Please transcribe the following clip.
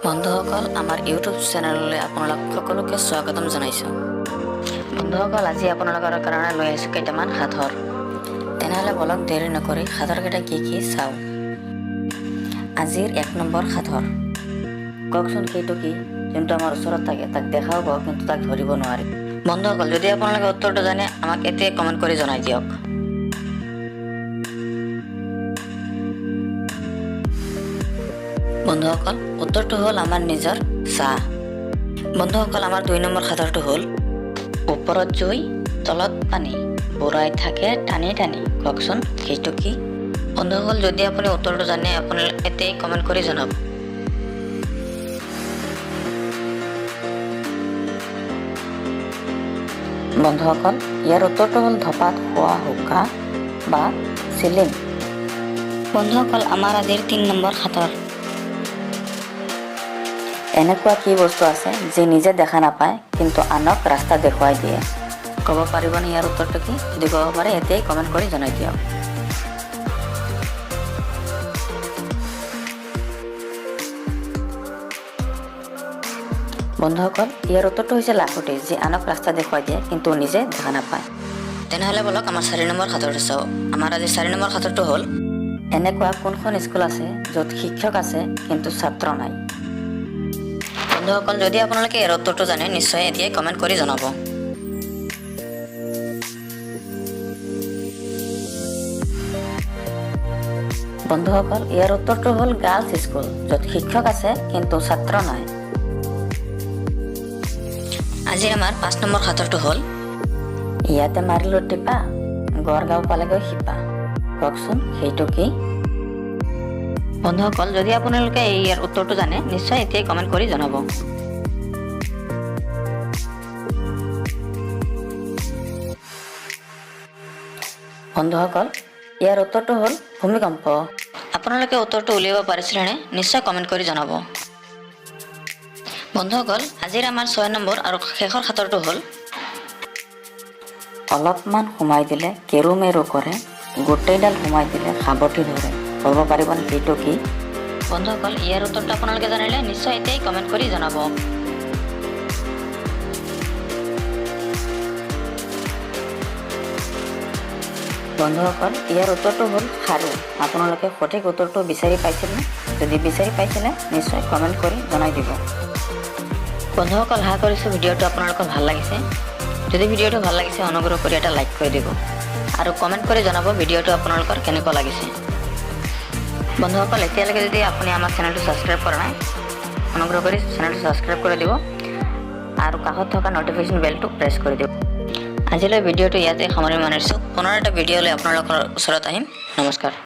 বন্ধুসকল, আমাৰ ইউটিউব চেনেললৈ আপোনালোক সকলোকে স্বাগতম জনাইছোঁ। বন্ধুসকল, আজি আপোনালোকৰ কাৰণে লৈ আহিছোঁ কেইটামান সাধৰ। তেনেহ'লে বলক দেৰি নকৰি সাধৰকেইটা কি কি চাওঁ। আজিৰ 1 নম্বৰ সাধৰ। কওকচোন সেইটো কি? যোনটো আমাৰ ওচৰত থাকে তাক দেখাব কিন্তু তাক ধৰিব নোৱাৰি। বন্ধুসকল, যদি আপোনালোকে উত্তৰটো জানে আমাক এতিয়াই কমেণ্ট কৰি জনাই দিয়ক। বন্ধুসকল, উত্তৰটো হ'ল আমাৰ নিজৰ চাহ। বন্ধুসকল, আমাৰ 2 নম্বৰ সাধৰটো হ'ল ওপৰত জুই তলত পানী, বুঢ়াই থাকে টানি টানি। কওকচোন সেইটো কি? বন্ধুসকল, যদি আপুনি উত্তৰটো জানে আপুনি এতিয়াই কমেণ্ট কৰি জনাব। বন্ধুসকল, ইয়াৰ উত্তৰটো হ'ল ধপাত খোৱা হুকা বা চিলিং। বন্ধুসকল, আমাৰ আজিৰ 3 নম্বৰ সাধৰ। এনেকুৱা কি বস্তু আছে যি নিজে দেখা নাপায় কিন্তু আনক ৰাস্তা দেখুৱাই দিয়ে? ক'ব পাৰিবনে ইয়াৰ উত্তৰটো কি? যদি ক'ব পাৰে এতিয়াই কমেণ্ট কৰি জনাই দিয়ক। বন্ধুসকল, ইয়াৰ উত্তৰটো হৈছে লাখুটি, যি আনক ৰাস্তা দেখুৱাই দিয়ে কিন্তু নিজে দেখা নাপায়। তেনেহ'লে বলক আমাৰ 4 নম্বৰ সাধৰটো চাওঁ। আমাৰ আজি 4 নম্বৰ সাধৰটো হ'ল এনেকুৱা কোনখন স্কুল আছে য'ত শিক্ষক আছে কিন্তু ছাত্ৰ নাই? বন্ধুসকল, যদি আপোনালোকে ইয়াৰ উত্তৰটো জানে নিশ্চয় এতিয়াই কমেণ্ট কৰি জনাব। বন্ধুসকল, ইয়াৰ উত্তৰটো হ'ল গাৰ্লছ স্কুল, য'ত শিক্ষক আছে কিন্তু ছাত্ৰ নাই। আজিৰ আমাৰ 5 নম্বৰ সাধৰটো হ'ল ইয়াতে মাৰিলো টিপা গড়গাঁও পালেগৈ শিপা। কওকচোন সেইটো কি? বন্ধুসকল, যদি আপোনালোকে ইয়াৰ উত্তৰটো জানে নিশ্চয় এতিয়াই কমেণ্ট কৰি জনাব। বন্ধুসকল, ইয়াৰ উত্তৰটো হ'ল ভূমিকম্প। আপোনালোকে উত্তৰটো উলিয়াব পাৰিছিলেনে? নিশ্চয় কমেণ্ট কৰি জনাব। বন্ধুসকল, আজিৰ আমাৰ 6 নম্বৰ আৰু শেষৰ সাধৰটো হ'ল অলপমান সোমাই দিলে কেৰু মেৰু কৰে, গোটেইডাল সোমাই দিলে সাৱটি ধৰে। ক'ব পাৰিবনে সেইটো কি? বন্ধুসকল, ইয়াৰ উত্তৰটো আপোনালোকে জানিলে নিশ্চয় এতিয়াই কমেণ্ট কৰি জনাব। বন্ধুসকল, ইয়াৰ উত্তৰটো হ'ল খাৰু। আপোনালোকে সঠিক উত্তৰটো বিচাৰি পাইছিলনে? যদি বিচাৰি পাইছিলে নিশ্চয় কমেণ্ট কৰি জনাই দিব। বন্ধুসকল, আশা কৰিছোঁ ভিডিঅ'টো আপোনালোকৰ ভাল লাগিছে। যদি ভিডিঅ'টো ভাল লাগিছে অনুগ্ৰহ কৰি এটা লাইক কৰি দিব আৰু কমেণ্ট কৰি জনাব ভিডিঅ'টো আপোনালোকৰ কেনেকুৱা লাগিছে। বন্ধুসকল, এতিয়ালৈকে যদি আপুনি আমাৰ চেনেলটো ছাবস্ক্ৰাইব কৰা নাই অনুগ্ৰহ কৰি চেনেলটো ছাবস্ক্ৰাইব কৰি দিব আৰু কাষত থকা ন'টিফিকেশ্যন বেলটো প্ৰেছ কৰি দিব। আজিলৈ ভিডিঅ'টো ইয়াতে সামৰি মাৰিছোঁ। পুনৰ এটা ভিডিঅ' লৈ আপোনালোকৰ ওচৰত আহিম। নমস্কাৰ।